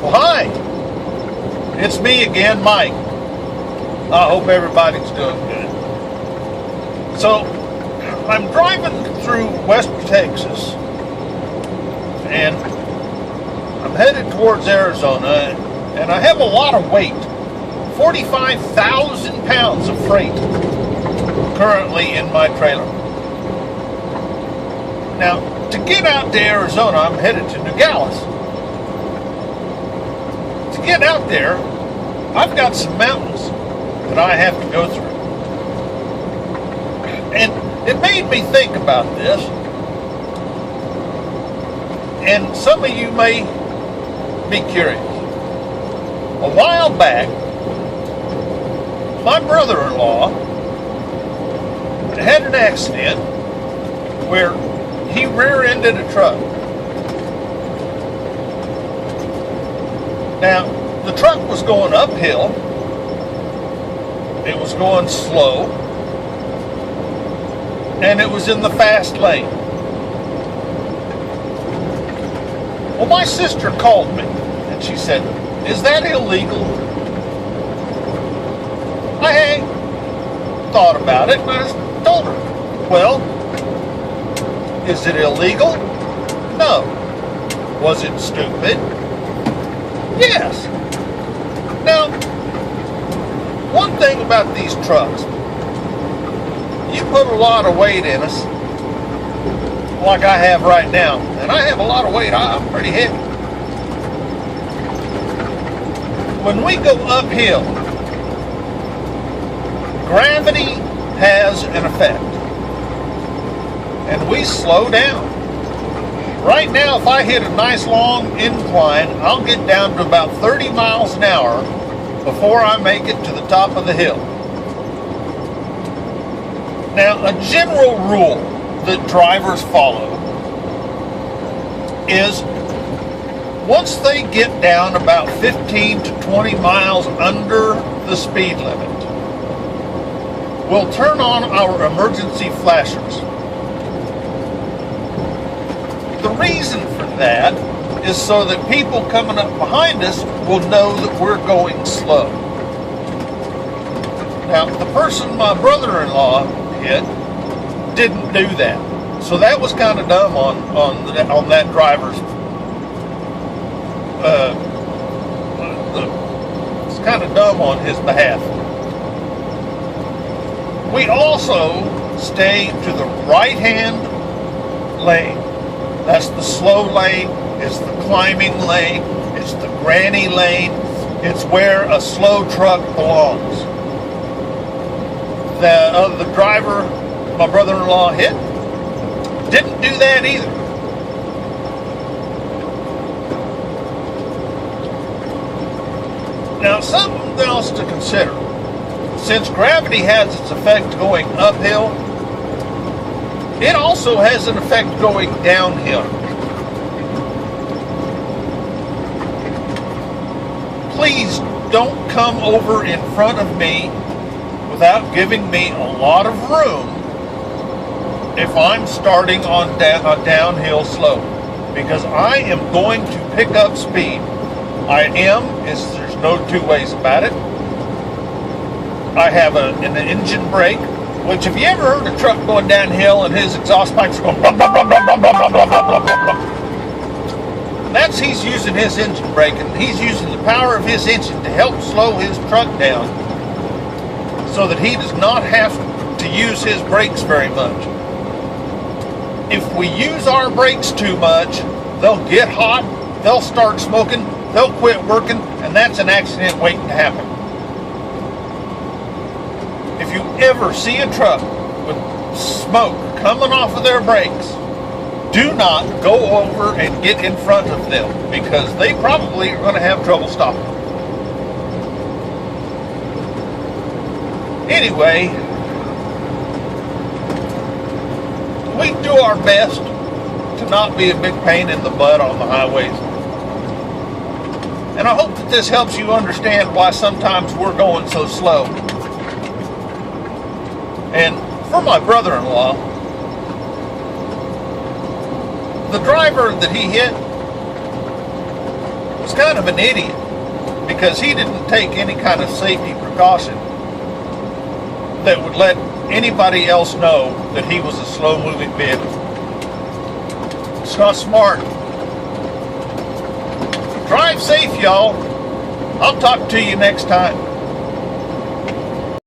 Well, hi, it's me again, Mike. I hope everybody's doing good. So, I'm driving through West Texas, and I'm headed towards Arizona, and I have a lot of weight, 45,000 pounds of freight currently in my trailer. Now, to get out to Arizona, I'm headed to Nogales. To get out there, I've got some mountains that I have to go through. And it made me think about this. And some of you may be curious. A while back, my brother-in-law had an accident where he rear-ended a truck. Now, the truck was going uphill. It was going slow. And it was in the fast lane. Well, my sister called me and she said, "Is that illegal?" I thought about it and I told her, "Well, is it illegal? No. Was it stupid? Yes." Now, one thing about these trucks, you put a lot of weight in us, like I have right now, and I have a lot of weight. I'm pretty heavy. When we go uphill, gravity has an effect, and we slow down. Right now, if I hit a nice long incline, I'll get down to about 30 miles an hour before I make it to the top of the hill. Now, a general rule that drivers follow is once they get down about 15 to 20 miles under the speed limit, we'll turn on our emergency flashers. The reason for that is so that people coming up behind us will know that we're going slow. Now, the person my brother-in-law hit didn't do that, so that was kind of dumb on that driver's. It's kind of dumb on his behalf. We also stay to the right-hand lane. That's the slow lane. It's the climbing lane. It's the granny lane. It's where a slow truck belongs. The driver my brother-in-law hit didn't do that either. Now, something else to consider. Since gravity has its effect going uphill, it also has an effect going downhill. Please don't come over in front of me without giving me a lot of room if I'm starting on a downhill slope, because I am going to pick up speed. There's no two ways about it. I have an engine brake, which, have you ever heard a truck going downhill and his exhaust pipes are going blah, blah, blah, blah, blah, blah, blah, blah, blah, blah, blah. He's using his engine brake, and he's using the power of his engine to help slow his truck down so that he does not have to use his brakes very much. If we use our brakes too much, they'll get hot, they'll start smoking, they'll quit working, and that's an accident waiting to happen. If you ever see a truck with smoke coming off of their brakes, do not go over and get in front of them, because they probably are going to have trouble stopping. Anyway, we do our best to not be a big pain in the butt on the highways. And I hope that this helps you understand why sometimes we're going so slow. And for my brother-in-law, the driver that he hit was kind of an idiot because he didn't take any kind of safety precaution that would let anybody else know that he was a slow-moving vehicle. It's not smart. Drive safe, y'all. I'll talk to you next time.